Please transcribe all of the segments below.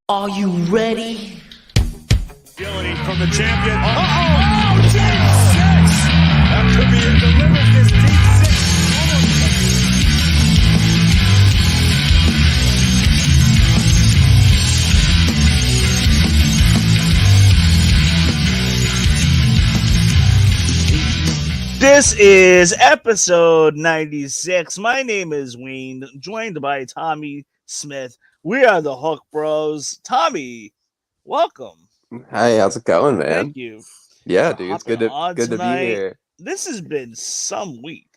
Are you ready? Agility from the champion. Oh, deep six. That could be it. Delivered this deep six. This is episode 96. My name is Wayne, joined by Tommy Smith. We are the Hook Bros. Tommy, welcome. Hi, how's it going, man? Thank you. Yeah, for dude, it's hopping good on to be tonight. here. This has been some week.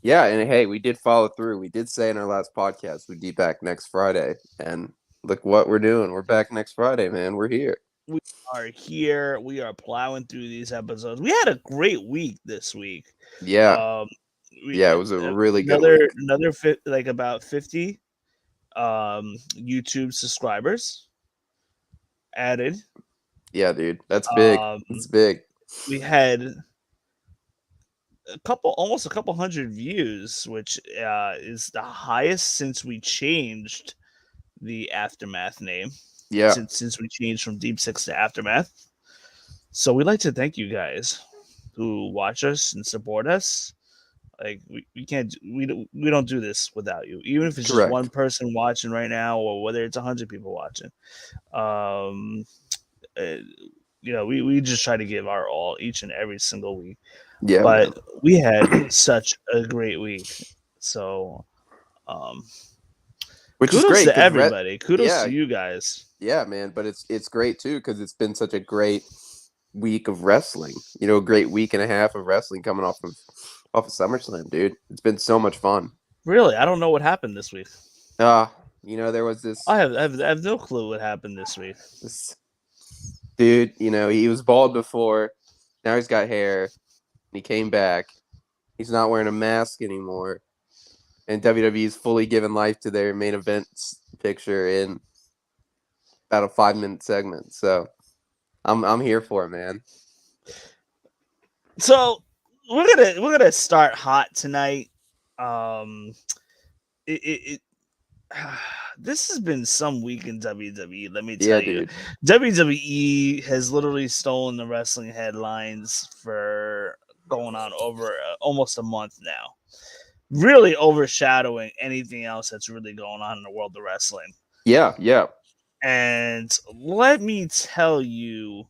Yeah, and hey, we did follow through. We did say in our last podcast we'd be back next Friday, and look what we're doing. We're back next Friday, man. We're here. We are here. We are plowing through these episodes. We had a great week this week. Yeah, It was a really good week. Another about 50 YouTube subscribers added. Yeah, dude, that's big. It's big. We had almost a couple hundred views, which is the highest since we changed the Aftermath name. Yeah, Since we changed from Deep Six to Aftermath. So we'd like to thank you guys who watch us and support us. Like we don't do this without you. Even if it's Correct. just one person watching right now, or whether it's 100 people watching. We just try to give our all each and every single week. yeah, But man. we had such a great week. So Which is kudos great. to everybody. Kudos to you guys. Yeah, man, but it's great too because it's been such a great week of wrestling. You know, a great week and a half of wrestling coming off of SummerSlam, dude. It's been so much fun. Really, I don't know what happened this week. There was this. I have no clue what happened this week. This dude, he was bald before. Now he's got hair. He came back. He's not wearing a mask anymore. And WWE's fully given life to their main event picture in about a 5-minute segment. So I'm here for it, man. So we're gonna start hot tonight. This has been some week in WWE. Let me tell you, dude. WWE has literally stolen the wrestling headlines for going on over almost a month now, really overshadowing anything else that's really going on in the world of wrestling. Yeah. And let me tell you,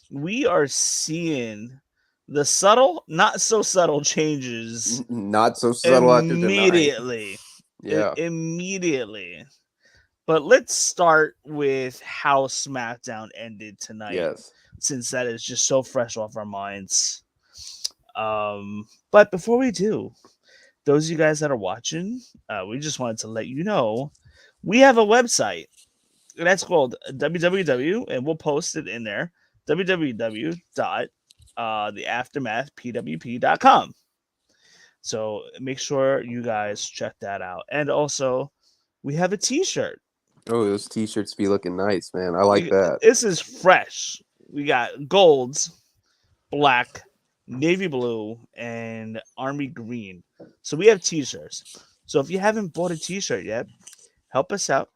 we are seeing the subtle, not so subtle changes. Not so subtle immediately. Yeah. Immediately. But let's start with how SmackDown ended tonight. Yes. Since that is just so fresh off our minds. But before we do, those of you guys that are watching, we just wanted to let you know we have a website. That's called www, and we'll post it in there. www.theaftermathpwp.com. So make sure you guys check that out. And also, we have a t-shirt. Oh, those t-shirts be looking nice, man. I like that. This is fresh. We got golds, black, navy blue, and army green. So we have t-shirts. So if you haven't bought a t-shirt yet, help us out.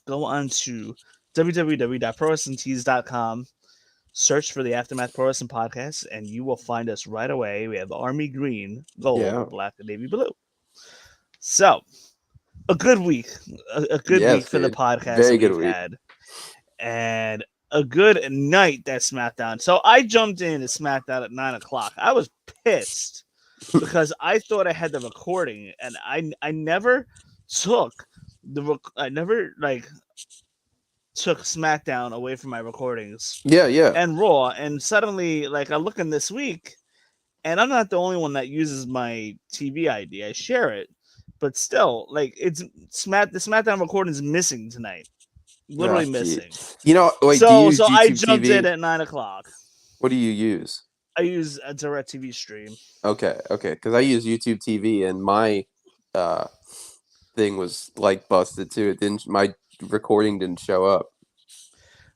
Go on to www.prowrestlingtees.com, search for the Aftermath Pro Wrestling Podcast, and you will find us right away. We have army green, gold, black, and navy blue. So, a good week. A good week for the podcast. Very good week. And a good night that SmackDown. So I jumped in to SmackDown at 9 o'clock. I was pissed because I thought I had the recording, and I never took took SmackDown away from my recordings. Yeah. And Raw, and suddenly, I look in this week, and I'm not the only one that uses my TV ID. I share it, but still, the SmackDown recording is missing tonight. Literally missing. Wait, so do you use YouTube I jumped TV? in at 9 o'clock. What do you use? I use a DirecTV stream. Okay, because I use YouTube TV, and my thing was busted too. My recording didn't show up.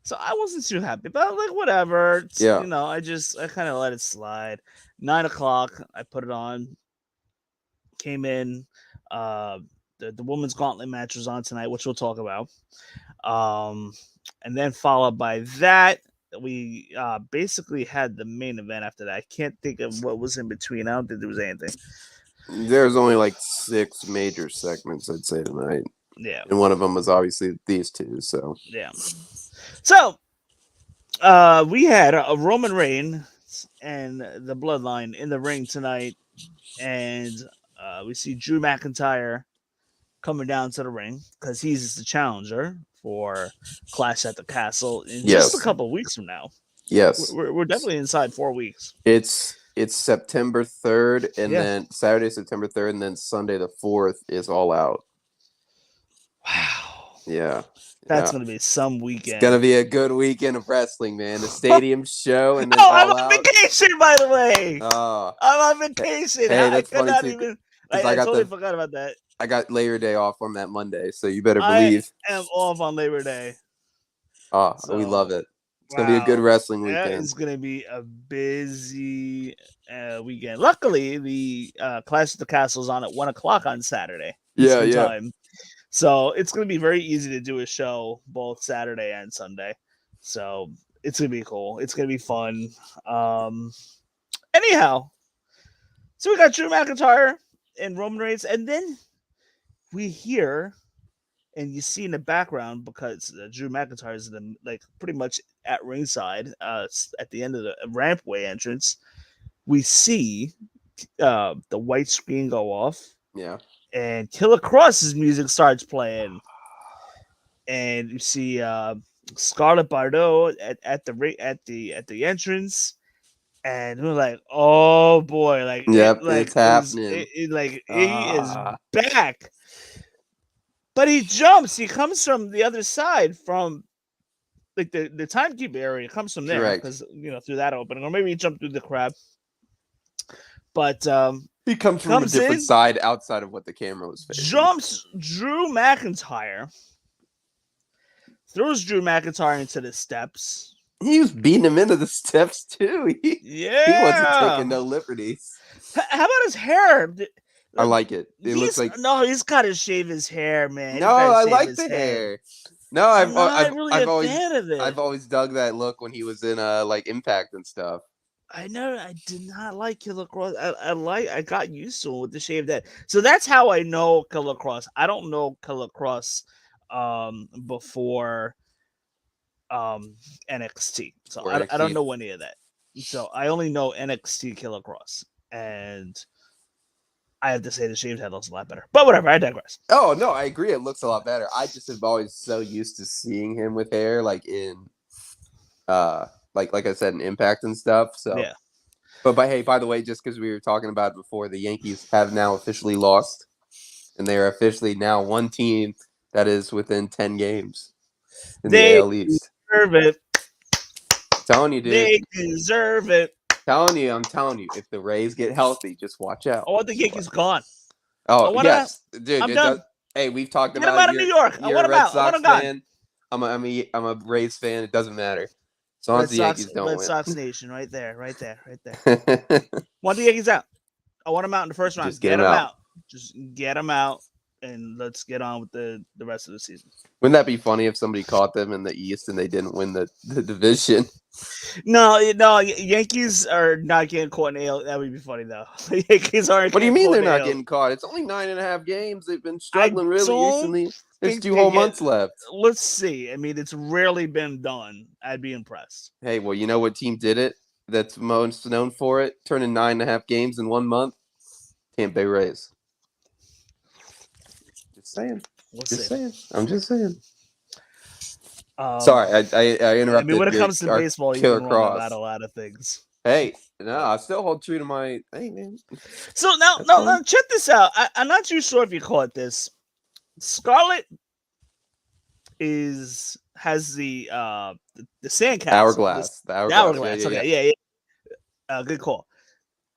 So I wasn't too happy, but whatever. Yeah. I kind of let it slide. 9 o'clock, I put it on. Came in. The women's gauntlet match was on tonight, which we'll talk about. And then followed by that, we basically had the main event after that. I can't think of what was in between. I don't think there was anything. There's only like 6 major segments, I'd say, tonight. Yeah. And one of them was obviously these two. So Yeah. So we had a Roman Reigns and the Bloodline in the ring tonight, and we see Drew McIntyre coming down to the ring because he's the challenger for Clash at the Castle in just a couple of weeks from now. Yes, we're definitely inside 4 weeks. It's September 3rd, and then Saturday, September 3rd, and then Sunday the 4th is All Out. Wow. Yeah. That's going to be some weekend. It's going to be a good weekend of wrestling, man. The stadium show and then I'm on vacation, by the way. Oh. I'm on vacation. Hey, that's funny, too. I totally forgot about that. I got Labor Day off on that Monday, so you better believe. I am off on Labor Day. Oh, so, we love it. It's going to be a good wrestling weekend. It's going to be a busy weekend. Luckily, the Clash at the Castle is on at 1 o'clock on Saturday. Time. So it's going to be very easy to do a show both Saturday and Sunday. So it's going to be cool. It's going to be fun. Anyhow, so we got Drew McIntyre and Roman Reigns, and then we hear, and you see in the background, because Drew McIntyre is pretty much at ringside at the end of the rampway entrance, we see the white screen go off. Yeah. And Killer Cross's music starts playing, and you see Scarlett Bordeaux at the entrance, and we're like, "Oh boy!" It's happening. He is back, but he jumps. He comes from the other side, from like the timekeeper area. Comes from there because through that opening, or maybe he jumped through the crowd. But he comes from a different side outside of what the camera was facing. Jumps Drew McIntyre. Throws Drew McIntyre into the steps. He was beating him into the steps too. He wasn't taking no liberties. How about his hair? I like it. It looks like he's got to shave his hair, man. No, I like the hair. No, I've always dug that look when he was in Impact and stuff. I did not like Killer Cross. I got used to him with the shaved head. So that's how I know Killer Cross. I don't know Killer Cross before NXT. So NXT. I don't know any of that. So I only know NXT Killer Cross. And I have to say the shaved head looks a lot better. But whatever, I digress. Oh no, I agree. It looks a lot better. I just have always so used to seeing him with hair like in like I said, in Impact and stuff. So yeah. But by the way, just because we were talking about it before, the Yankees have now officially lost, and they are officially now one team that is within 10 games in the AL East. Deserve it. I'm telling you, dude. They deserve it. I'm telling you, if the Rays get healthy, just watch out. I want the Yankees gone. Oh yes, dude. I'm done. Hey, we've talked Get about him out of New York. I want him out. I want him gone. I'm a Rays fan. It doesn't matter. As long as the Yankees don't win. Red Sox Nation, right there. Want the Yankees out. I want them out in the first round. Just get them out. Just get them out, and let's get on with the rest of the season. Wouldn't that be funny if somebody caught them in the East and they didn't win the division? No, Yankees are not getting caught in AL. That would be funny, though. Yankees aren't. What do you mean they're not getting caught? It's only 9.5 games. They've been struggling really recently. There's 2 whole months left. Let's see. I mean, it's rarely been done. I'd be impressed. Hey, well, you know what team did it? That's most known for it, turning 9.5 games in 1 month. Tampa Bay Rays. Just saying. I'm just saying. Sorry, I interrupted. I mean, when it comes to baseball, you can run about a lot of things. Hey, no, I still hold true to my. Hey, man. So now, check this out. I'm not too sure if you caught this. Scarlett has the sandcastle. Hourglass. The hourglass. Okay, yeah. Good call.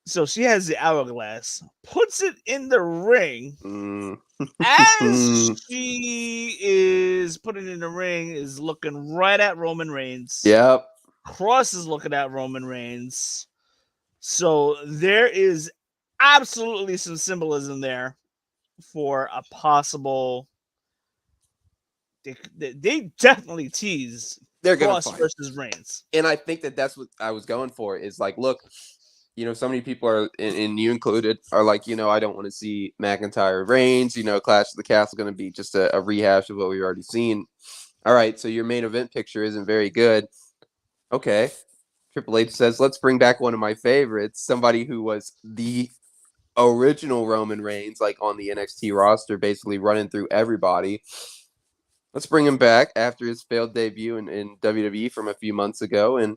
So she has the hourglass, puts it in the ring. As she is putting it in the ring, is looking right at Roman Reigns. Yep. Cross is looking at Roman Reigns. So there is absolutely some symbolism there for a possible they definitely tease They're gonna Cross fight. versus Reigns. And I think that's what I was going for. Is like, look, so many people are, and you included, are like, I don't want to see McIntyre Reigns. Clash of the Castle going to be just a rehash of what we've already seen. All right, so your main event picture isn't very good. Okay, Triple H says, let's bring back one of my favorites, somebody who was the original Roman Reigns, like on the NXT roster, basically running through everybody. Let's bring him back after his failed debut in WWE from a few months ago, and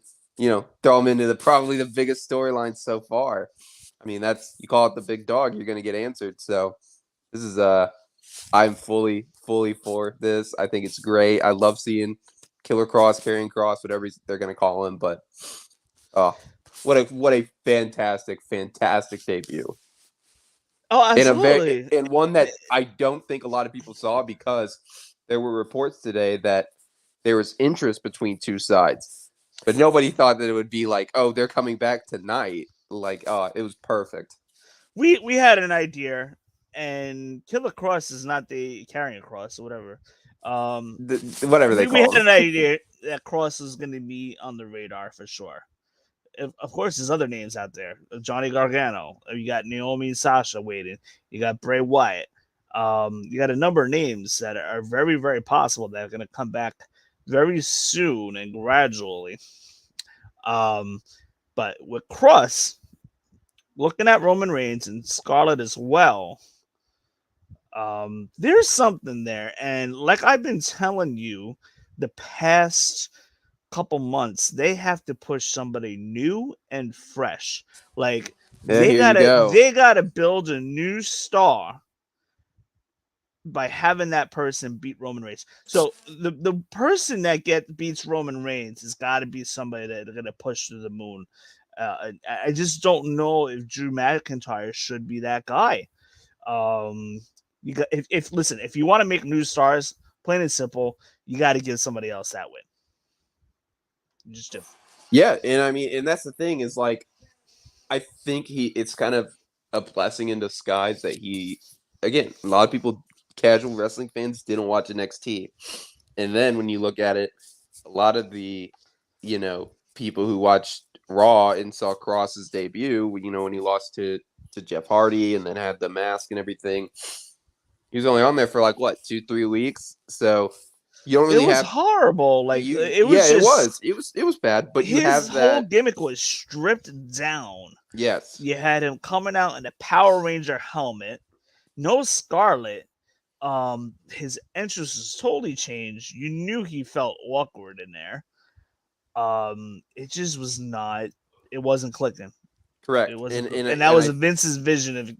throw him into probably the biggest storyline so far. I mean, you call it the big dog, you're going to get answered. So this is I'm fully for this. I think it's great. I love seeing Killer Cross, Karrion Cross, whatever they're going to call him. But what a fantastic debut. Oh, absolutely. And one that I don't think a lot of people saw, because there were reports today that there was interest between two sides, but nobody thought that it would be like, oh, they're coming back tonight. Like, it was perfect. We had an idea, and Killer Cross is not the Karrion Cross or whatever. Whatever they we call had it. an idea that Cross is going to be on the radar for sure. Of course, there's other names out there. Johnny Gargano. You got Naomi and Sasha waiting. You got Bray Wyatt. You got a number of names that are very, very possible that are going to come back very soon and gradually. But with Cross, looking at Roman Reigns and Scarlett as well, there's something there. And like I've been telling you, the past couple months, they have to push somebody new and fresh. Like they gotta build a new star by having that person beat Roman Reigns. So the person that beats Roman Reigns has got to be somebody that they're gonna push to the moon. I just don't know if Drew McIntyre should be that guy. You got if you want to make new stars, plain and simple, you got to give somebody else that win. You just do. Yeah, and I mean, and that's the thing is, like, I think it's kind of a blessing in disguise that again, a lot of people, casual wrestling fans, didn't watch NXT. And then when you look at it, a lot of the, people who watched Raw and saw Cross's debut, when he lost to Jeff Hardy and then had the mask and everything, he was only on there for like, what, 2-3 weeks? So you don't really have horrible. Like it was bad. But his whole gimmick was stripped down. Yes, you had him coming out in a Power Ranger helmet, no Scarlet. His entrance was totally changed. You knew he felt awkward in there. It just was not. It wasn't clicking. Correct. It wasn't, and that was Vince's vision of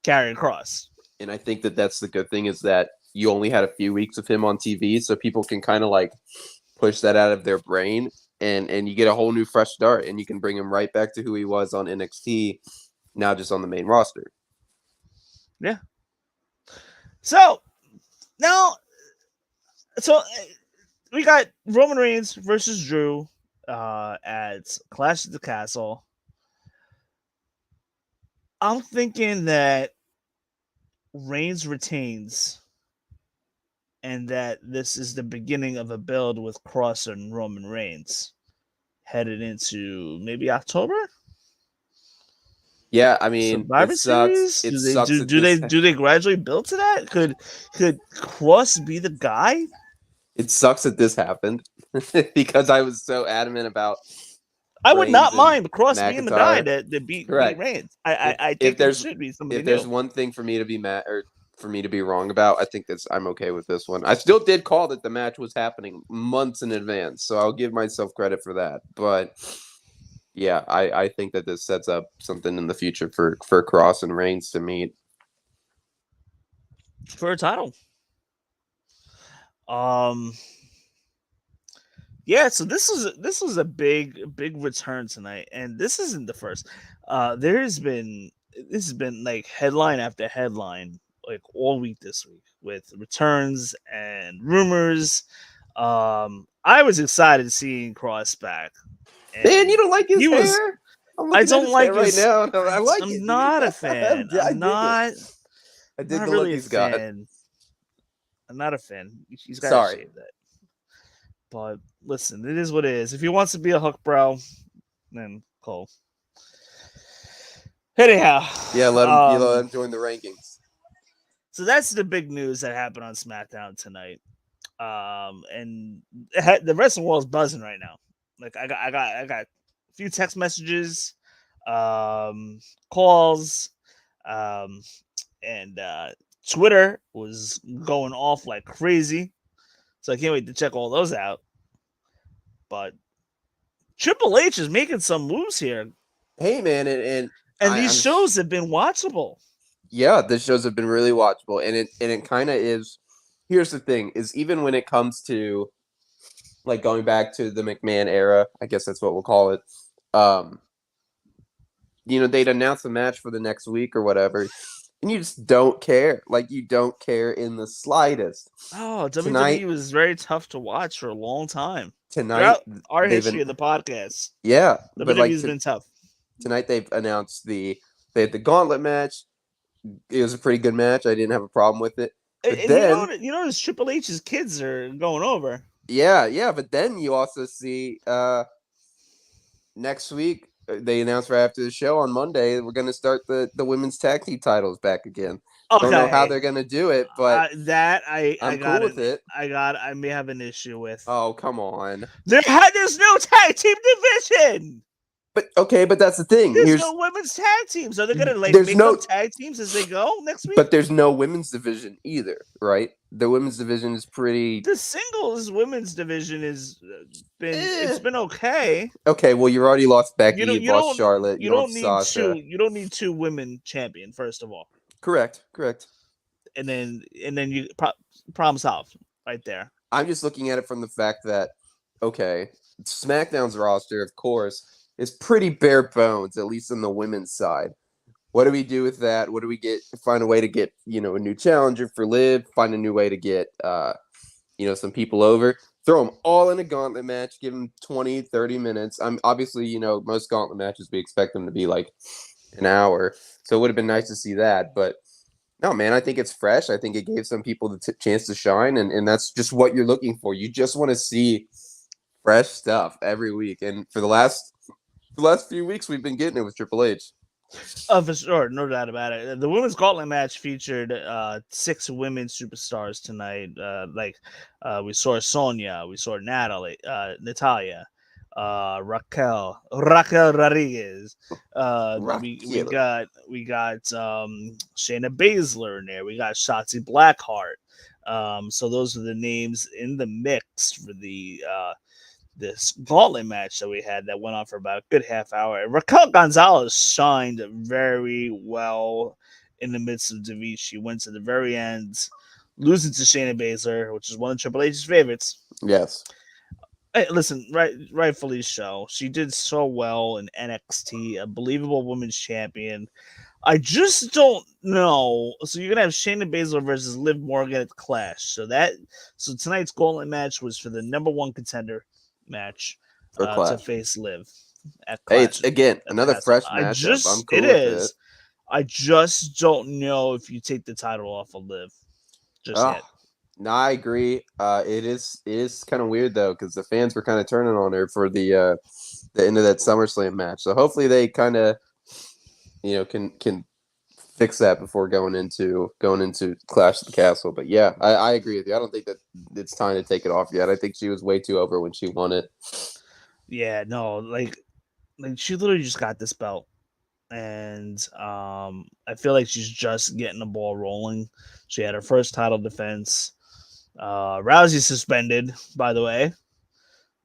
Karrion Cross. And I think that's the good thing, is that you only had a few weeks of him on TV, so people can kind of like push that out of their brain, and you get a whole new fresh start, and you can bring him right back to who he was on NXT, now just on the main roster. Yeah. So now, we got Roman Reigns versus Drew at Clash of the Castle. I'm thinking that Reigns retains, and that this is the beginning of a build with Cross and Roman Reigns headed into maybe October. Yeah, I mean, Survivor Series. Do they gradually build to that? Could Cross be the guy? It sucks that this happened because I was so adamant about. I would not mind Cross McIntyre being the guy that beat Reigns. I think there should be somebody. If there's one thing for me to be mad or for me to be wrong about, I think I'm okay with this one. I still did call that the match was happening months in advance, so I'll give myself credit for that. But yeah, I think that this sets up something in the future for Cross and Reigns to meet for a title. Yeah, so this was a big return tonight, and this isn't the first. This has been like headline after headline, like all week this week, with returns and rumors. I was excited seeing Cross back. Man, you don't like his hair? I don't like his right now. I like I'm it. Not a fan. I'm not. I dig not the really look he's a got. fan. I'm not a fan. He's got to Sorry. shave that. But listen, it is what it is. If he wants to be a hook bro, then cool. Anyhow, Yeah, let him join the rankings. so that's the big news that happened on SmackDown tonight. And the wrestling world's buzzing right now. Like I got a few text messages, calls, and Twitter was going off like crazy. So I can't wait to check all those out. But Triple H is making some moves here, Hey, man, and these shows have been watchable. Yeah, the shows have been really watchable, and it kind of is. Here's the thing: is even when it comes to like going back to the McMahon era, I guess that's what we'll call it. They'd announce a match for the next week or whatever, and you just don't care. Like you don't care in the slightest. Oh, WWE was very tough to watch for a long time. Tonight, throughout our history of the podcast, yeah, WWE's been tough. Tonight they've announced they had the gauntlet match. It was a pretty good match. I didn't have a problem with it. But and then you notice Triple H's kids are going over. Yeah, but then you also see next week they announced right after the show on Monday we're going to start the women's tag team titles back again. Okay. Don't know how they're going to do it, but I'm cool with it. I may have an issue with. Oh, come on. There's no tag team division. But that's the thing. There's no women's tag teams. Are they going to make up tag teams as they go next week? But there's no women's division either, right? The women's division is pretty. The singles women's division it's been okay. Okay, well you already lost Becky, you lost Charlotte, you don't need Sasha. You don't need two women champion first of all. Correct. And then you problem solved right there. I'm just looking at it from the fact that SmackDown's roster, of course, is pretty bare bones, at least on the women's side. What do we do with that? What do we get? Find a way to get, a new challenger for Liv. Find a new way to get, some people over. Throw them all in a gauntlet match. Give them 20, 30 minutes. Obviously, most gauntlet matches, we expect them to be like an hour. So it would have been nice to see that. But no, man, I think it's fresh. I think it gave some people the chance to shine. And that's just what you're looking for. You just want to see fresh stuff every week. And for the last few weeks, we've been getting it with Triple H. Oh, for sure, no doubt about it. The women's gauntlet match featured 6 women superstars tonight. We saw Sonya, we saw Natalia, Raquel Rodriguez. We got Shayna Baszler in there. We got Shotzi Blackheart. So those are the names in the mix for the this gauntlet match that we had that went on for about a good half hour. And Raquel Gonzalez shined very well in the midst of defeat. She went to the very end, losing to Shayna Baszler, which is one of Triple H's favorites. Yes. Hey, listen, rightfully so. She did so well in NXT, a believable women's champion. I just don't know. So you're gonna have Shayna Baszler versus Liv Morgan at Clash. So tonight's gauntlet match was for the number 1 contender match to face Liv at Clash. Hey, it's again another fresh matchup. I'm cool with it. I just don't know if you take the title off of Liv just yet. No, I agree. It is kind of weird though because the fans were kind of turning on her for the end of that SummerSlam match. So hopefully they kind of can fix that before going into Clash of the Castle. But yeah, I agree with you. I don't think that it's time to take it off yet. I think she was way too over when she won it. Yeah, no, like she literally just got this belt. And I feel like she's just getting the ball rolling. She had her first title defense. Rousey suspended, by the way,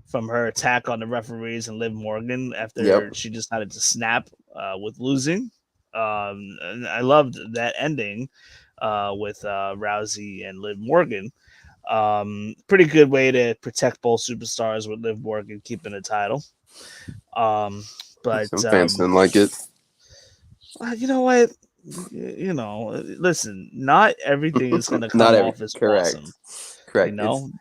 from her attack on the referees and Liv Morgan after she decided to snap with losing. And I loved that ending with Rousey and Liv Morgan. Pretty good way to protect both superstars with Liv Morgan keeping the title. But some fans didn't like it. You know what? Listen, not everything is going to come off as awesome. Correct.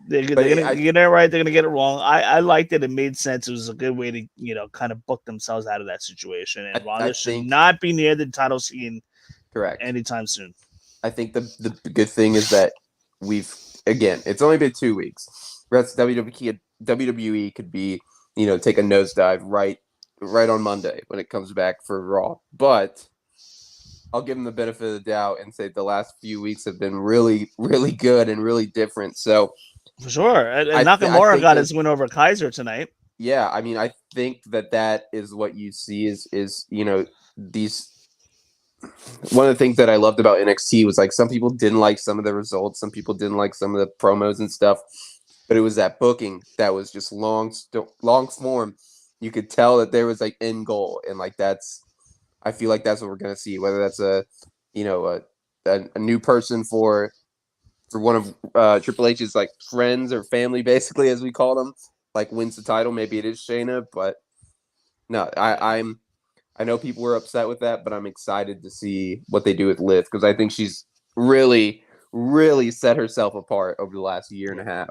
They're going to get it right. They're going to get it wrong. I liked it. It made sense. It was a good way to, kind of book themselves out of that situation. And Ronda should not be near the title scene correct anytime soon. I think the good thing is that it's only been 2 weeks. Rest WWE could be, take a nosedive right on Monday when it comes back for Raw. But I'll give them the benefit of the doubt and say the last few weeks have been really, really good and really different. So For sure. And I Nakamura got that, his win over Kaiser tonight. yeah, I mean, I think that is what you see is these. One of the things that I loved about NXT was like some people didn't like some of the results, some people didn't like some of the promos and stuff, but it was that booking that was just long form. You could tell that there was like end goal, and like I feel like that's what we're gonna see. Whether that's a new person for one of Triple H's like friends or family, basically as we call them, like wins the title. Maybe it is Shayna, but no, I know people were upset with that, but I'm excited to see what they do with Liv because I think she's really, really set herself apart over the last year and a half.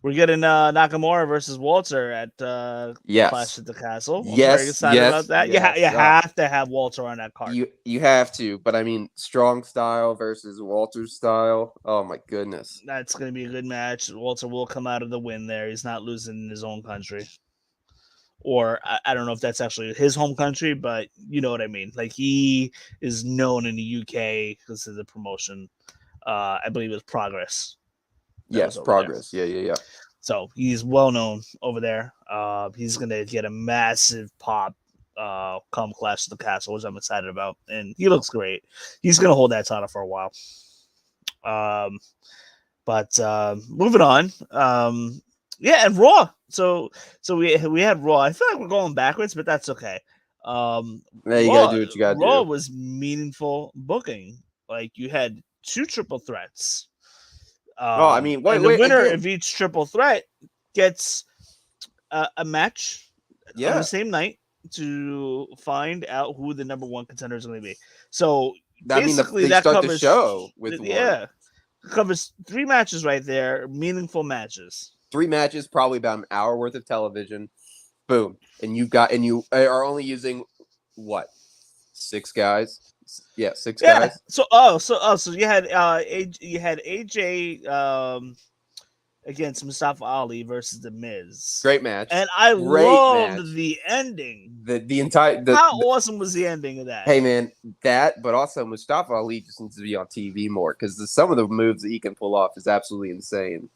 We're getting Nakamura versus Walter at Clash at the Castle. I'm very excited about that. You have to have Walter on that card. You have to, but I mean, Strong style versus Walter style. Oh my goodness, that's going to be a good match. Walter will come out of the win there. He's not losing in his own country. Or I don't know if that's actually his home country, but you know what I mean. Like he is known in the UK because of the promotion. I believe it was Progress. Yes, Progress. There. Yeah. So he's well known over there. He's gonna get a massive pop come Clash of the Castle, which I'm excited about, and he looks great. He's gonna hold that title for a while. But moving on. Yeah, and Raw. So we had Raw. I feel like we're going backwards, but that's okay. You gotta do what you gotta do. Raw was meaningful booking. Like you had 2 triple threats. I mean, the winner of each triple threat gets a match on the same night to find out who the number 1 contender is going to be. So basically, that covers the show with covers 3 matches right there, meaningful matches. 3 matches, probably about an hour worth of television. Boom, and you are only using what 6 guys? Yeah, 6 guys. So you had AJ against Mustafa Ali versus The Miz. Great match, and I loved the ending. The entire how awesome was the ending of that? Hey man, that, but also Mustafa Ali just needs to be on TV more because some of the moves that he can pull off is absolutely insane.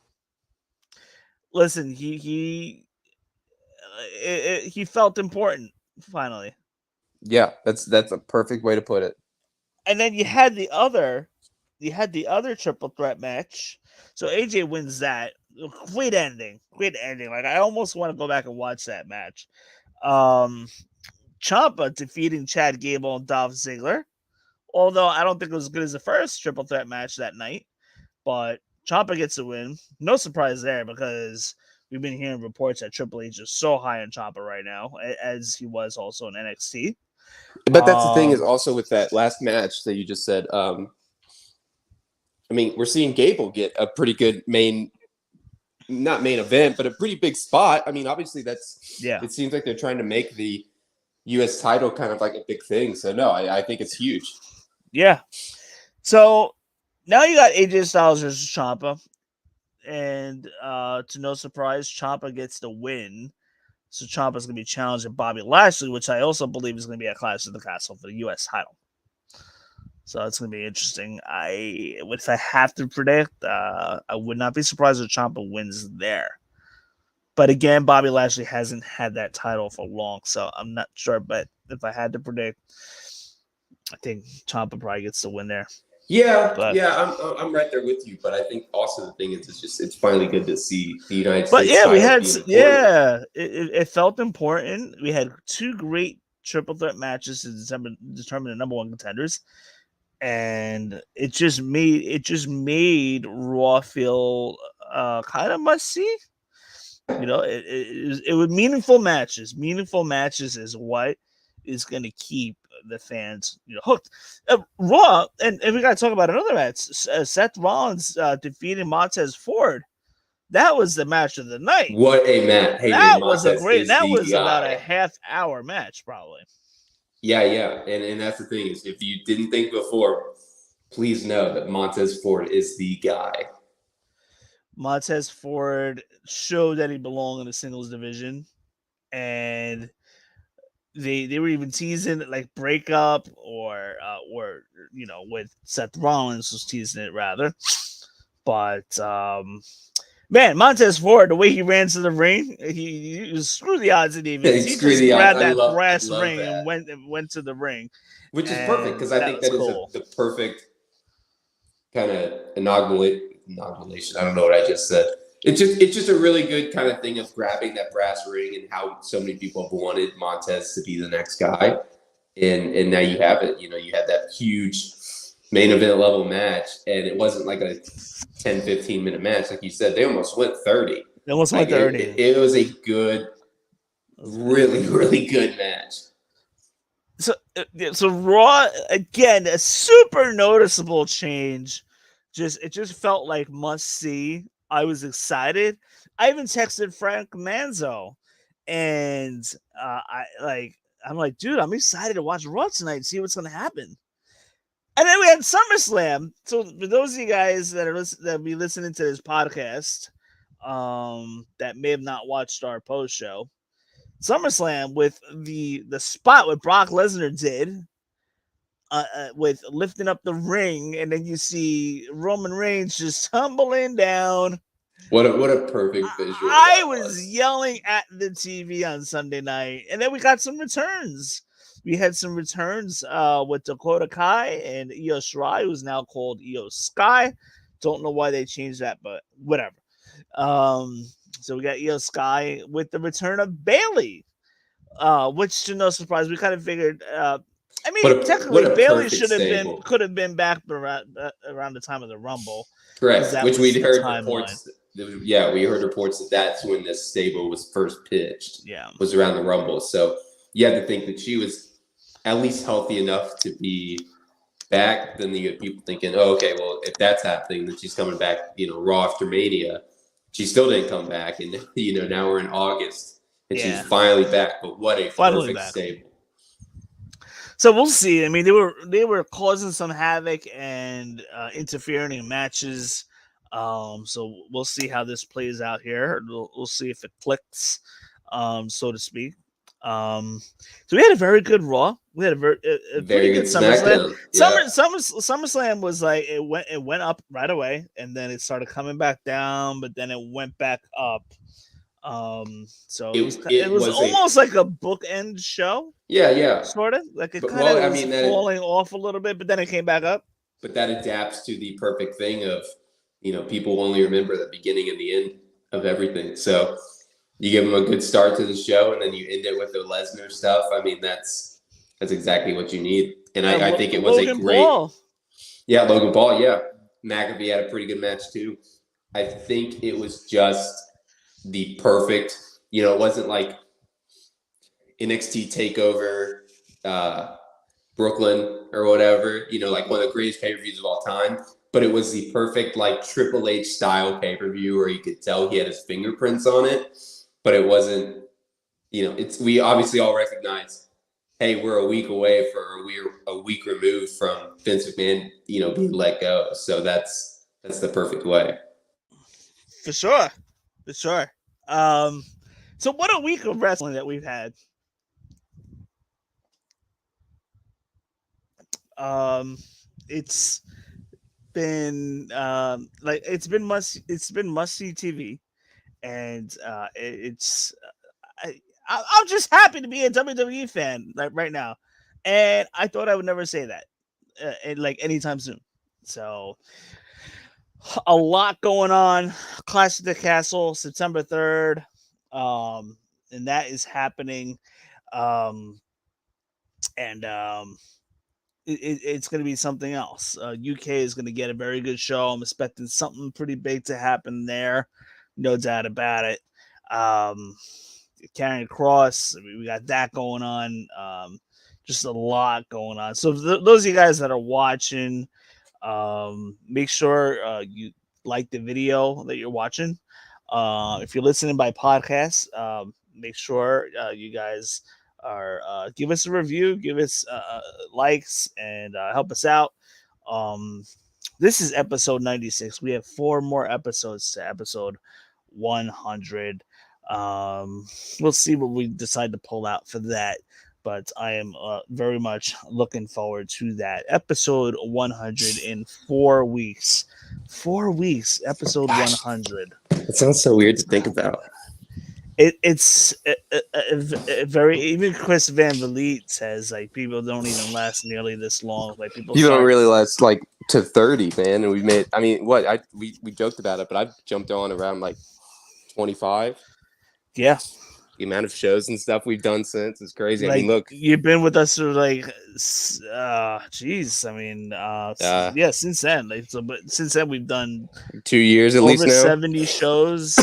Listen, he felt important finally. Yeah, that's a perfect way to put it. And then you had the other triple threat match. So AJ wins that. Great ending. Like I almost want to go back and watch that match. Ciampa defeating Chad Gable and Dolph Ziggler. Although I don't think it was as good as the first triple threat match that night, but Ciampa gets a win. No surprise there because we've been hearing reports that Triple H is so high on Ciampa right now, as he was also in NXT. But that's the thing is also with that last match that you just said. I mean, we're seeing Gable get a pretty good not main event, but a pretty big spot. I mean, obviously it seems like they're trying to make the U.S. title kind of like a big thing. So no, I think it's huge. Yeah. So now you got AJ Styles versus Ciampa, and to no surprise, Ciampa gets the win. So Ciampa's going to be challenging Bobby Lashley, which I also believe is going to be a Clash of the Castle for the U.S. title. So it's going to be interesting. If I have to predict, I would not be surprised if Ciampa wins there. But again, Bobby Lashley hasn't had that title for long, so I'm not sure. But if I had to predict, I think Ciampa probably gets the win there. Yeah, I'm right there with you. But I think also the thing is, it's finally good to see the United States. But yeah, it felt important. We had 2 great triple threat matches to determine the number 1 contenders, and it just made Raw feel kind of must see. You know, it was meaningful matches. Meaningful matches is what is going to keep the fans, hooked. Raw, and we got to talk about another match. Seth Rollins defeating Montez Ford. That was the match of the night. What a match! That was about a half-hour match, probably. Yeah, and that's the thing is, if you didn't think before, please know that Montez Ford is the guy. Montez Ford showed that he belonged in the singles division, and they were even teasing like breakup or with Seth Rollins was teasing it rather, but man, Montez Ford, the way he ran to the ring, he screw the odds and evens. He Screw just the odds. grabbed that I brass love ring that. and went to the ring, Which is perfect and because I that think was that is cool. the perfect kind of inauguration. I don't know what I just said. It's just a really good kind of thing of grabbing that brass ring and how so many people have wanted Montez to be the next guy, and now you have it. You had that huge main event level match, and it wasn't like a 10-15 minute match like you said. They almost went 30. It almost went 30. It was a good, really really good match. So Raw again, a super noticeable change. It just felt like must see. I was excited. I even texted Frank Manzo, and I'm like, dude, I'm excited to watch Raw tonight and see what's gonna happen. And then we had SummerSlam. So for those of you guys that be listening to this podcast, that may have not watched our post show, SummerSlam with the spot what Brock Lesnar did, with lifting up the ring, and then you see Roman Reigns just tumbling down. What a perfect visual! I was yelling at the TV on Sunday night, and then we got some returns. We had some returns with Dakota Kai and Io Shirai, who's now called Io Sky. Don't know why they changed that, but whatever. So we got Io Sky with the return of Bayley, which to no surprise, we kind of figured. I mean, technically, Bayley could have been back around the time of the Rumble. Correct, That which was we'd the heard timeline. reports. Yeah, we heard reports that that's when this stable was first pitched. Yeah, was around the Rumble. So you had to think that she was at least healthy enough to be back. Then you get people thinking, oh, okay, well, if that's happening, then she's coming back. Raw after Mania. She still didn't come back, and now we're in August, and she's finally back. But what a perfect stable! So we'll see. I mean, they were causing some havoc and interfering in matches. So we'll see how this plays out here. We'll see if it clicks, so to speak. So we had a very good Raw. We had a pretty good SummerSlam. SummerSlam was like it went up right away, and then it started coming back down, but then it went back up. So it was almost like a bookend show. Yeah. Sort of like it kind of was falling off a little bit, but then it came back up. But that adapts to the perfect thing of, people only remember the beginning and the end of everything. So you give them a good start to the show, and then you end it with the Lesnar stuff. I mean, that's exactly what you need. And I think it was a great. Yeah, Logan Paul. Yeah, McAfee had a pretty good match too. I think it was just the perfect. It wasn't like NXT Takeover, Brooklyn or whatever, like one of the greatest pay-per-views of all time. But it was the perfect like Triple H style pay-per-view where you could tell he had his fingerprints on it, but it wasn't. We obviously all recognize, hey, we're a week removed from Vince McMahon, being let go. So that's the perfect way. For sure. So what a week of wrestling that we've had. It's been it's been must see TV, and I'm just happy to be a WWE fan right now, and I thought I would never say that anytime soon. So a lot going on. Clash at the Castle, September 3rd, and that is happening, it's going to be something else. UK is going to get a very good show. I'm expecting something pretty big to happen there, no doubt about it. Carrying Cross, we got that going on. Just a lot going on. So those of you guys that are watching, make sure you like the video that you're watching. If you're listening by podcast, make sure you guys are give us a review, give us likes, and help us out. This is episode 96. We have 4 more episodes to episode 100. We'll see what we decide to pull out for that, but I am very much looking forward to that. Episode 100 in 4 weeks. 4 weeks, episode 100. It sounds so weird to think about. It's very, even Chris Van Vliet says like people don't even last nearly this long. Like people You don't start, really last like to 30, man. And we made, I mean, we joked about it, but I've jumped on around like 25. yeah. The amount of shows and stuff we've done since is crazy. Like, I mean, look, you've been with us for like, geez, I mean, yeah, since then, like, so, but since then we've done 2 years at over least now. 70 shows,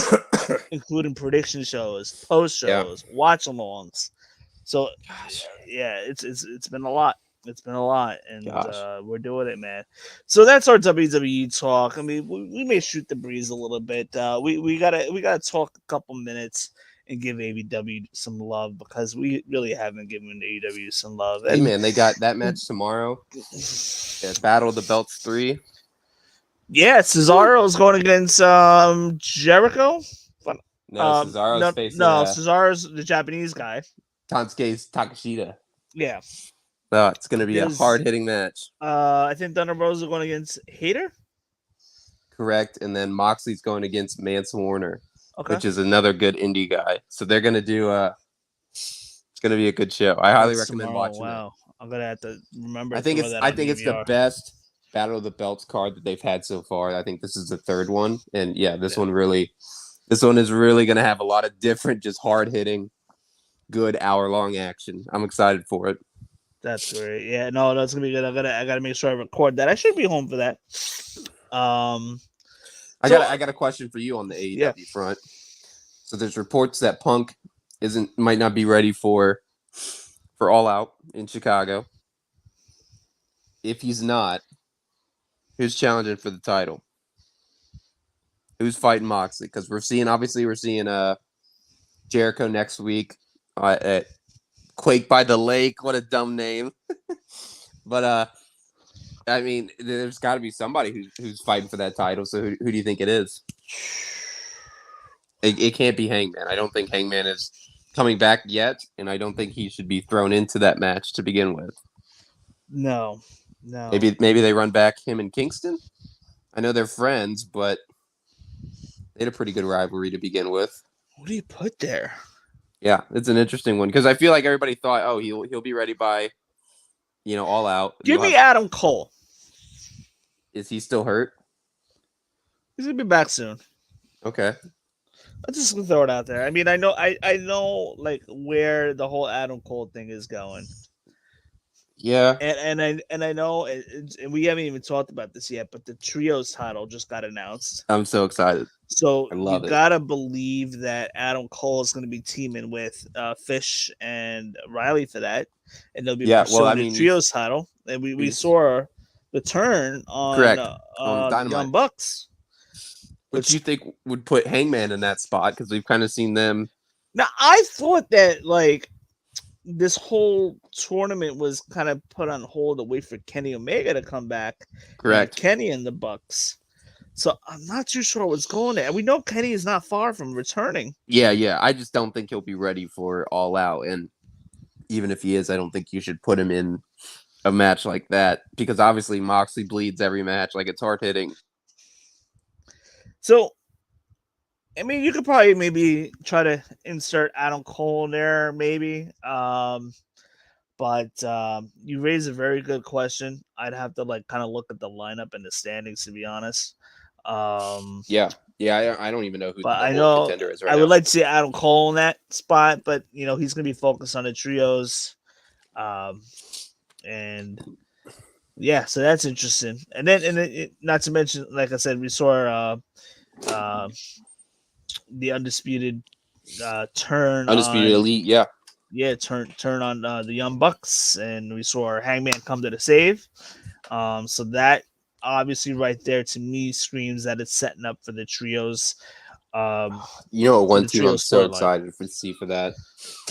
including prediction shows, post shows, watch alongs. So, yeah, it's been a lot. It's been a lot, and we're doing it, man. So that's our WWE talk. I mean, we may shoot the breeze a little bit. We gotta talk a couple minutes and give AEW some love because we really haven't given AEW some love. Hey, man, they got that match tomorrow. Battle of the Belts 3. Yeah, Cesaro's going against Jericho. No, Cesaro's facing Cesaro's the Japanese guy. Tansuke Takashita. Yeah. No, it's going to be a hard-hitting match. I think Thunder Bros are going against Hayter. Correct, and then Moxley's going against Mance Warner, Okay. which is another good indie guy. So they're going to do it's going to be a good show. I highly recommend watching Wow. I'm going to have to remember. I think it's the best Battle of the Belts card that they've had so far. I think this is the third one, and this one is really going to have a lot of different, just hard-hitting, good hour-long action. I'm excited for it. That's great. Yeah, no, that's gonna be good. I gotta make sure I record that. I should be home for that. I got a question for you on the AEW front. So there's reports that Punk might not be ready for All Out in Chicago. If he's not, who's challenging for the title? Who's fighting Moxley? Because we're seeing Jericho next week at Quake by the Lake. What a dumb name. But I mean, there's got to be somebody who's fighting for that title. So who do you think it is? It can't be Hangman. I don't think Hangman is coming back yet, and I don't think he should be thrown into that match to begin with. No. Maybe they run back him and Kingston. I know they're friends, but they had a pretty good rivalry to begin with. What do you put there? Yeah, it's an interesting one because I feel like everybody thought, oh, he'll be ready by, All Out. Give me Adam Cole. Is he still hurt? He's gonna be back soon. Okay. I'm just gonna throw it out there. I mean, I know like where the whole Adam Cole thing is going. Yeah. And I know, and we haven't even talked about this yet, but the trios title just got announced. I'm so excited. So you gotta believe that Adam Cole is going to be teaming with Fish and Riley for that, and they'll be pursuing the trios title. And we saw the turn on Young Bucks, which you think would put Hangman in that spot because we've kind of seen them. Now I thought that like this whole tournament was kind of put on hold to wait for Kenny Omega to come back. Correct. Kenny and the Bucks. So I'm not too sure what's going there. We know Kenny is not far from returning. Yeah. I just don't think he'll be ready for All Out. And even if he is, I don't think you should put him in a match like that because obviously Moxley bleeds every match. Like it's hard hitting. So, I mean, you could probably maybe try to insert Adam Cole in there, maybe. But you raise a very good question. I'd have to kind of look at the lineup and the standings, to be honest. I don't even know who the contender is right now. I would like to see Adam Cole in that spot, but he's going to be focused on the trios. And yeah, so that's interesting. And then not to mention, like I said, we saw the undisputed turn, Undisputed Elite, turn on the Young Bucks, and we saw Hangman come to the save. So that obviously right there to me screams that it's setting up for the trios. One team I'm so excited to see for that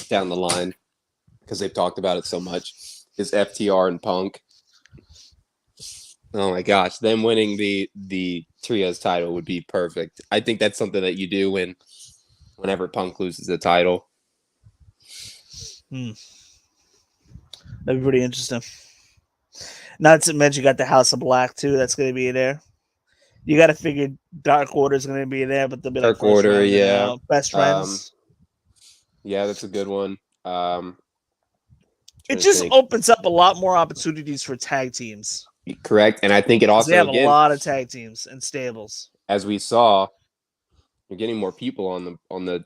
down the line because they've talked about it so much is FTR and Punk. Oh my gosh, them winning the trios title would be perfect. I think that's something that you do whenever Punk loses the title. That'd be pretty interesting. Not to mention, you got the House of Black too. That's going to be there. You got to figure Dark Order's going to be there, but they'll be like Dark first Order, round, yeah. Best friends. Yeah, that's a good one. It just opens up a lot more opportunities for tag teams. Correct, and I think it also they have a lot of tag teams and stables. As we saw, you're getting more people on the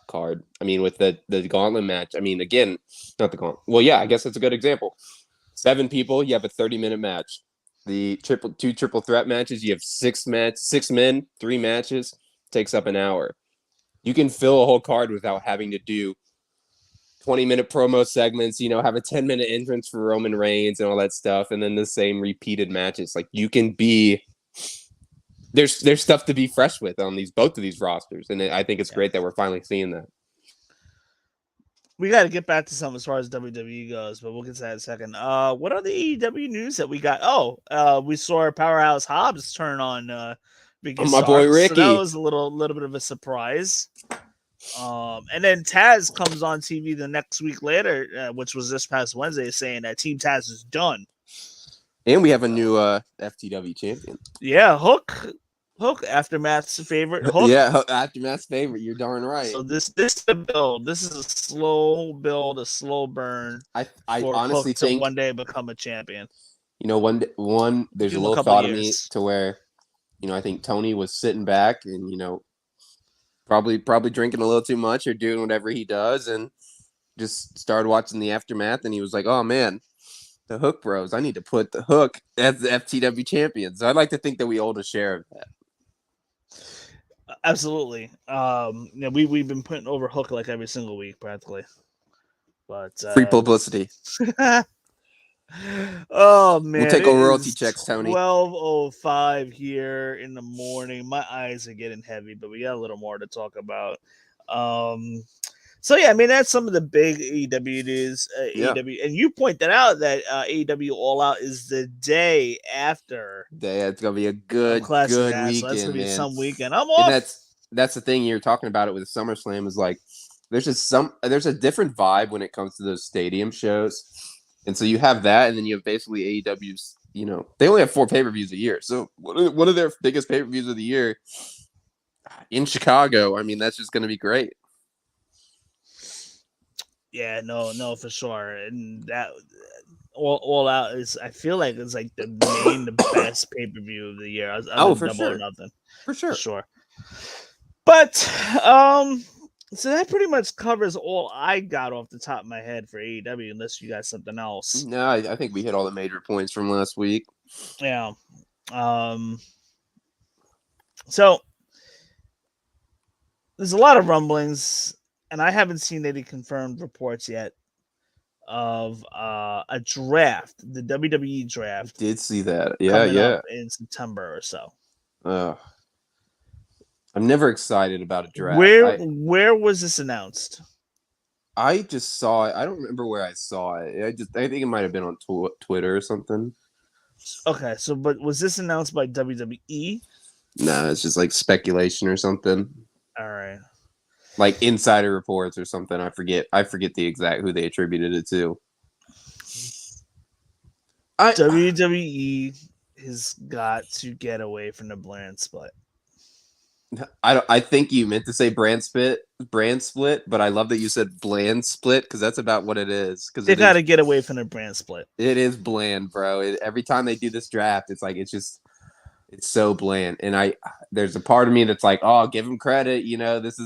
card. I mean, with the gauntlet match. I mean, again, not the gauntlet. Well, yeah, I guess that's a good example. 7 people, you have a 30-minute match. The two triple threat matches, you have 6 men, 3 matches, takes up an hour. You can fill a whole card without having to do 20-minute promo segments, have a 10-minute entrance for Roman Reigns and all that stuff, and then the same repeated matches. Like, you can be there's stuff to be fresh with on both of these rosters, and I think it's great that we're finally seeing that. We got to get back to some as far as WWE goes, but we'll get to that in a second. What are the AEW news that we got? We saw our Powerhouse Hobbs turn on my boy Ricky. So that was a little bit of a surprise. And then Taz comes on TV the next week later, which was this past Wednesday, saying that Team Taz is done. And we have a new FTW champion. Yeah, Hook, Aftermath's favorite. Hook. Yeah, Aftermath's favorite. You're darn right. So this is a build. This is a slow build, a slow burn. I honestly Hook think to one day become a champion. One there's a little thought of me to where, I think Tony was sitting back and probably drinking a little too much or doing whatever he does, and just started watching the Aftermath, and he was like, "Oh man, the Hook Bros! I need to put the Hook as the FTW champion." So I'd like to think that we hold a share of that. Absolutely. We've been putting over Hook like every single week practically, but free publicity. Oh man, we'll take our royalty checks, Tony. 12:05 here in the morning. My eyes are getting heavy, but we got a little more to talk about. So yeah, I mean that's some of the big AEW news. AEW, and you pointed out that AEW All Out is the day after. It's gonna be a good weekend. So that's gonna be some weekend. I'm off. And that's the thing you're talking about it with SummerSlam is like there's a different vibe when it comes to those stadium shows, and so you have that, and then you have basically AEW's. They only have 4 pay-per-views a year, so one of their biggest pay-per-views of the year in Chicago. I mean, that's just gonna be great. Yeah, no, for sure. And that all out is, I feel like it's like the best pay-per-view of the year. For sure. Nothing. For sure. For sure. But, so that pretty much covers all I got off the top of my head for AEW, unless you got something else. No, I think we hit all the major points from last week. Yeah. So there's a lot of rumblings, and I haven't seen any confirmed reports yet of a draft, the WWE draft. I did see that. Yeah. Up in September or so. I'm never excited about a draft. Where was this announced? I just saw it. I don't remember where I saw it. I think it might have been on Twitter or something. Okay, but was this announced by WWE? No, it's just like speculation or something. All right. Like insider reports or something. I forget the exact who they attributed it to. WWE has got to get away from the brand split. I think you meant to say brand split, but I love that you said bland split because that's about what it is. Because they got to get away from the brand split. It is bland, bro. Every time they do this draft, it's like it's so bland. And there's a part of me that's like, oh, give him credit. This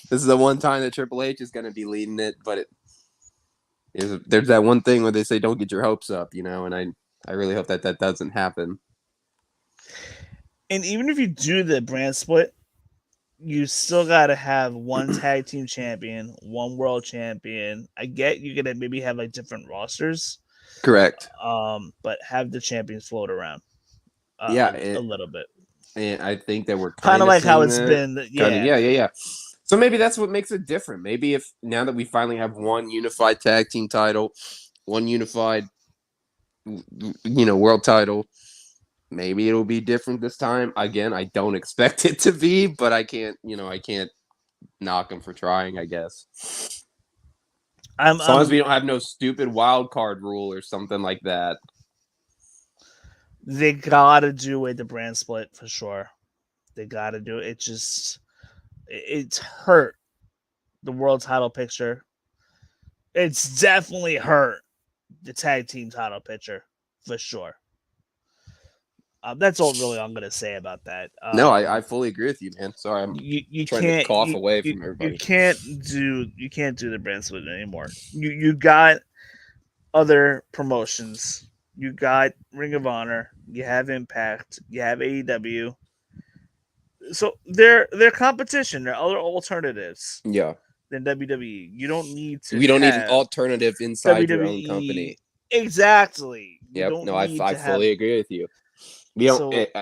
is the one time that Triple H is going to be leading it. But there's that one thing where they say don't get your hopes up, and I really hope that doesn't happen. And even if you do the brand split, you still got to have one tag team champion, one world champion. I get you're going to maybe have like different rosters. Correct. But have the champions float around. A little bit. And I think that we're kind of like how it's been. Yeah. So maybe that's what makes it different. Maybe if now that we finally have one unified tag team title, one unified, world title, maybe it'll be different this time. Again, I don't expect it to be, but I can't knock him for trying, I guess. As long as we don't have no stupid wild card rule or something like that. They gotta do the brand split for sure. They gotta do it. It's hurt the world title picture. It's definitely hurt the tag team title picture for sure. That's all really I'm gonna say about that. No, I fully agree with you, man. Sorry, I'm you trying can't to cough away from everybody. You can't do the brand split anymore. You got other promotions. You got Ring of Honor. You have Impact. You have AEW. So they're competition. There are other alternatives. Yeah. Than WWE. You don't need to. We don't need an alternative inside your own WWE. company. Exactly. Yep. No, I fully agree with you.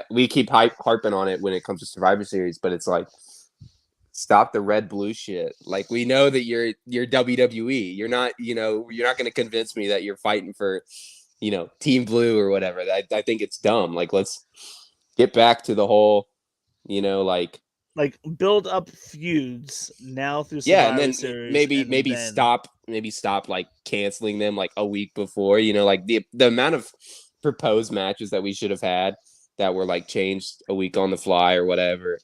We keep harping on it when it comes to Survivor Series, but it's like, stop the red blue shit. Like, we know that you're WWE. You're not going to convince me that you're fighting for, Team Blue or whatever. I think it's dumb. Like, let's get back to the whole, like build up feuds now through Survivor and then Series maybe stop like canceling them like a week before, like the amount of proposed matches that we should have had that were like changed a week on the fly or whatever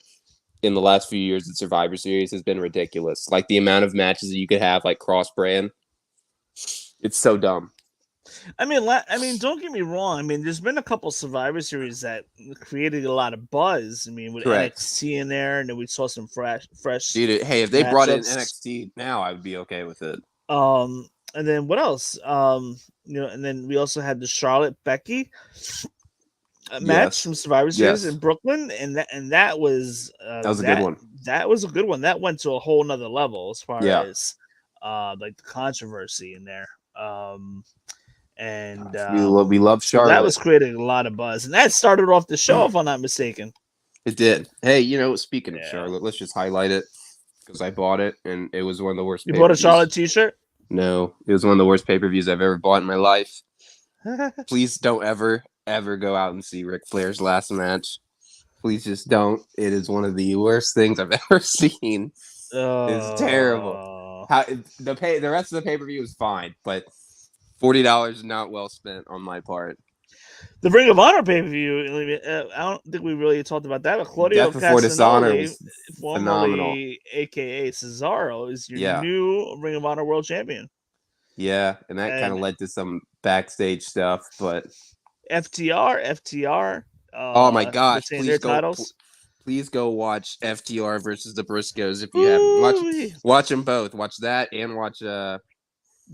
in the last few years of Survivor Series has been ridiculous. Like the amount of matches that you could have like cross brand, it's so dumb. I mean, don't get me wrong. I mean, there's been a couple Survivor Series that created a lot of buzz. I mean, with NXT in there, and then we saw some fresh. Dude, hey, if they brought in NXT now, I would be okay with it. And then what else? And then we also had the Charlotte Becky match from Survivor Series in Brooklyn, and that was a good one. That was a good one. That went to a whole nother level as far as like the controversy in there. And we love Charlotte. So that was creating a lot of buzz, and that started off the show, if I'm not mistaken. It did. Hey, speaking of Charlotte, let's just highlight it because I bought it, and it was one of the worst. You bought a Charlotte T-shirt? No, it was one of the worst pay-per-views I've ever bought in my life. Please don't ever go out and see Ric Flair's last match. Please just don't. It is one of the worst things I've ever seen. It's terrible. The rest of the pay-per-view was fine, but $40 is not well spent on my part. The Ring of Honor pay-per-view, I don't think we really talked about that, but Claudio Castagnoli, formerly a.k.a. Cesaro, is your new Ring of Honor World Champion. Yeah, and that kind of led to some backstage stuff, but... FTR. Oh my gosh, please go watch FTR versus the Briscoes if you haven't. Watch them both. Watch that and watch... the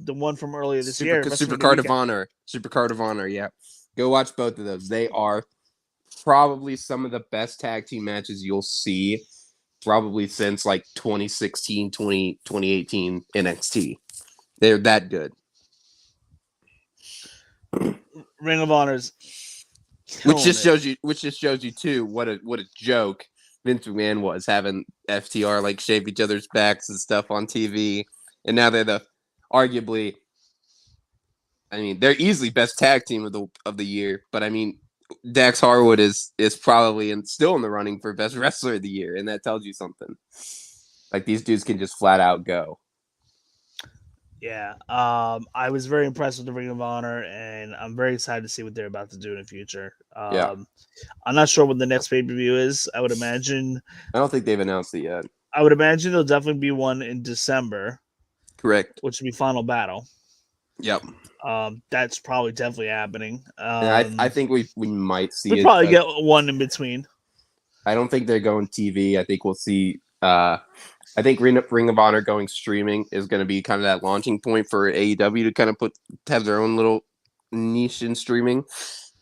one from earlier this year. Supercard of Honor. Supercard of Honor, yeah. Go watch both of those. They are probably some of the best tag team matches you'll see probably since like 2016, 2018 NXT. They're that good. Ring of Honor's which just shows you too what a joke Vince McMahon was, having FTR like shave each other's backs and stuff on TV. And now they're arguably, I mean, they're easily best tag team of the year, but I mean, Dax Harwood is probably still in the running for best wrestler of the year, and that tells you something. Like, these dudes can just flat out go. Yeah, I was very impressed with the Ring of Honor, and I'm very excited to see what they're about to do in the future. I'm not sure what the next pay-per-view is. I would imagine. I don't think they've announced it yet. I would imagine there'll definitely be one in December. Correct. Which would be Final Battle. Yep. That's probably definitely happening. I think we might see. We'll probably get one in between. I don't think they're going TV. I think we'll see. I think Ring of Honor going streaming is going to be kind of that launching point for AEW to kind of have their own little niche in streaming.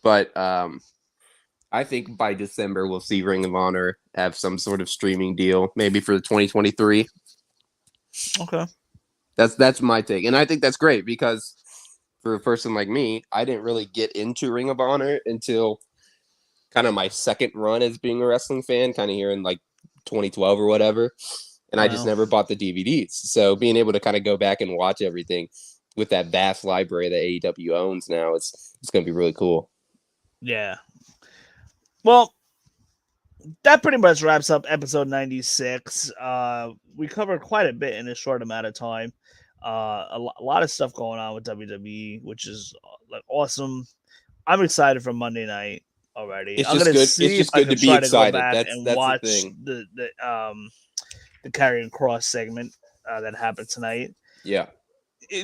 But I think by December we'll see Ring of Honor have some sort of streaming deal, maybe for the 2023. Okay. That's my take. And I think that's great because for a person like me, I didn't really get into Ring of Honor until kind of my second run as being a wrestling fan, kind of here in like 2012 or whatever. And I just never bought the DVDs. So being able to kind of go back and watch everything with that vast library that AEW owns now, it's going to be really cool. Yeah. Well, that pretty much wraps up episode 96. We covered quite a bit in a short amount of time. A lot of stuff going on with WWE, which is like awesome. I'm excited for Monday night already. It's I'm just gonna good. It's see if just I good can to be try to go excited. back That's and the watch thing. the carrying cross segment that happened tonight. Yeah.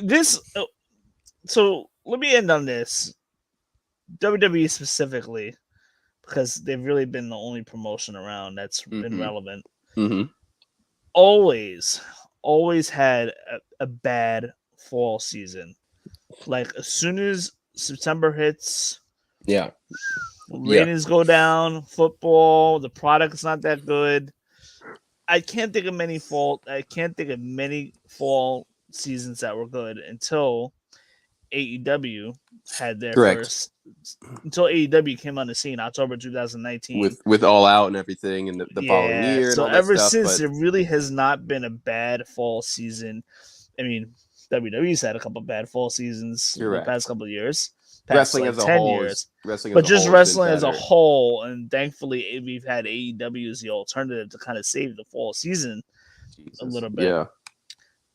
This so let me end on this. WWE specifically, because they've really been the only promotion around that's been Mm-hmm. relevant. Mm-hmm. Always had a bad fall season. Like as soon as September hits, Yeah. Yeah. ratings go down. Football, the product's not that good. I can't think of many fall seasons that were good until AEW had their Correct. first. Until AEW came on the scene, October 2019. With All Out and everything, and the following Yeah, year and so all that ever stuff. since But there really has not been a bad fall season. I mean, WWE's had a couple bad fall seasons in the correct. past couple of years, past Wrestling like as a 10 whole years. wrestling But as a just whole has been wrestling as a better. whole, and thankfully we've had AEW as the alternative to kind of save the fall season a little bit. Yeah.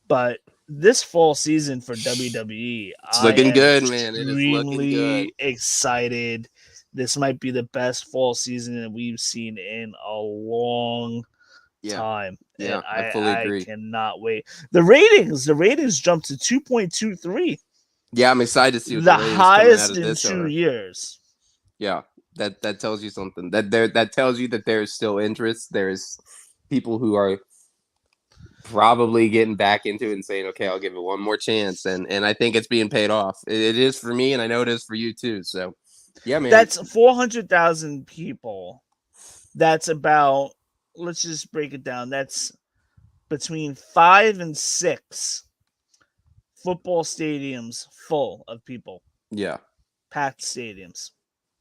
But this fall season for WWE, It's I looking am good, man. It is looking good. extremely excited. This might be the best fall season that we've seen in a long time. Yeah, And I fully I agree. cannot wait. The ratings jumped to 2.23. Yeah, I'm excited to see what The the ratings coming out highest of in this 2 are. years. Yeah, that tells you something. That tells you that there is still interest. There's people who are probably getting back into it and saying, "Okay, I'll give it one more chance." And I think it's being paid off. It is for me, and I know it is for you too. So, yeah, man. That's 400,000 people. That's about, let's just break it down. That's between 5 and 6 football stadiums full of people. Yeah. Packed stadiums.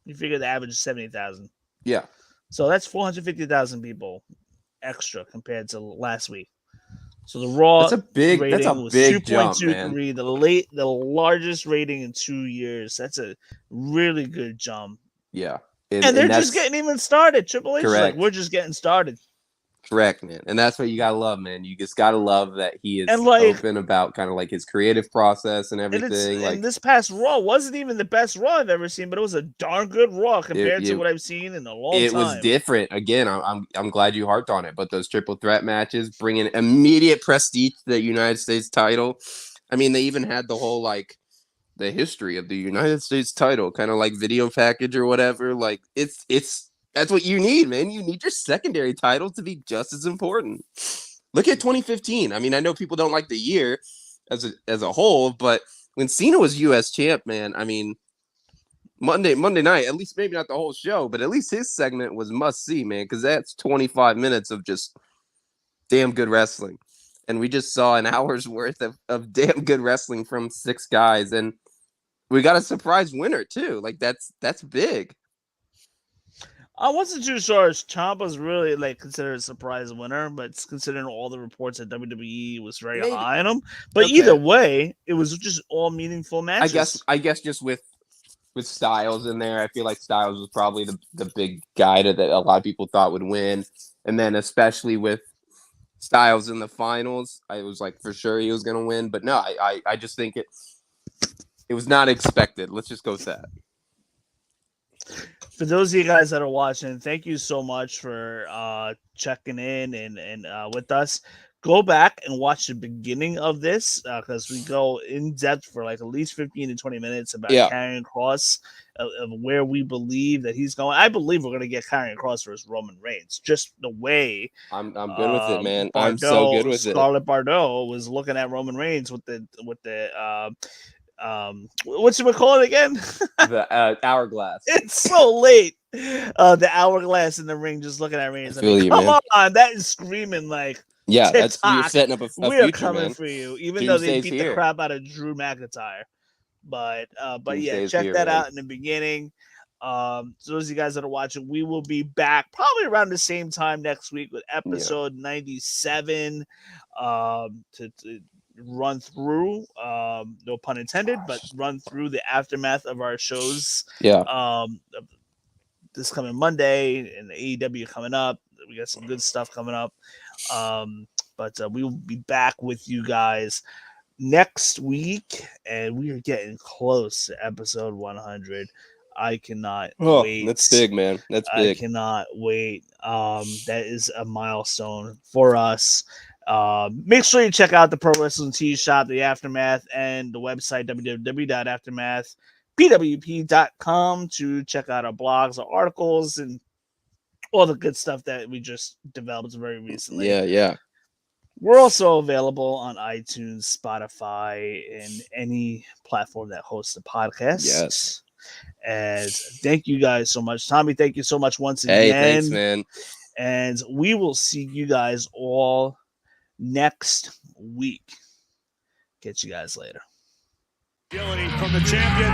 You figure the average is 70,000. Yeah. So that's 450,000 people extra compared to last week. So the Raw rating was big jump, man. 2.23, the largest rating in 2 years. That's a really good jump. Yeah. And they're just getting even started. Triple H is like, we're just getting started. Correct, man. And that's what you gotta love, man. You just gotta love that he is like, open about kind of like his creative process and everything. And this past Raw wasn't even the best Raw I've ever seen, but it was a darn good Raw compared to what I've seen in a long time. It was different. Again, I'm glad you harped on it. But those triple threat matches bringing immediate prestige to the United States title. I mean, they even had the whole like the history of the United States title, kind of like video package or whatever. Like it's that's what you need, man. You need your secondary title to be just as important. Look at 2015. I mean, I know people don't like the year as a whole, but when Cena was U.S. champ, man, I mean, Monday night, at least maybe not the whole show, but at least his segment was must see, man, because that's 25 minutes of just damn good wrestling. And we just saw an hour's worth of damn good wrestling from 6 guys, and we got a surprise winner too. Like that's big. I wasn't too sure Ciampa's really like considered a surprise winner, but considering all the reports that WWE was very high on him. But either way, it was just all meaningful matches. I guess just with Styles in there, I feel like Styles was probably the big guy that a lot of people thought would win. And then especially with Styles in the finals, I was like for sure he was gonna win. But no, I just think it was not expected. Let's just go with that. For those of you guys that are watching, thank you so much for checking in and with us. Go back and watch the beginning of this because we go in depth for like at least 15 to 20 minutes about Karrion Kross of where we believe that he's going. I believe we're going to get Karrion Kross versus Roman Reigns. Just the way I'm good with it, man. Bardot, I'm so good with Scarlett Bardot was looking at Roman Reigns with the what should we call it again? The hourglass. It's so late. The hourglass in the ring, just looking at Reigns. Come on, that is screaming like, yeah, that's you're setting up a we future, are coming man. for you, even though they beat the crap out of Drew McIntyre. But yeah, check that out in the beginning. So those of you guys that are watching, we will be back probably around the same time next week with episode 97. To run through, no pun intended, but run through the aftermath of our shows. this coming Monday and the AEW coming up. We got some good stuff coming up. But we will be back with you guys next week, and we are getting close to episode 100. I cannot wait. That's big, man. That's I big. cannot wait. That is a milestone for us. Make sure you check out the Pro Wrestling Tee Shop, the Aftermath, and the website www.aftermathpwp.com to check out our blogs, our articles, and all the good stuff that we just developed very recently. Yeah. We're also available on iTunes, Spotify, and any platform that hosts a podcast. Yes. And thank you guys so much. Tommy, thank you so much once again. Hey, thanks, man. And we will see you guys all next week. Catch you guys later. Agility from the champion.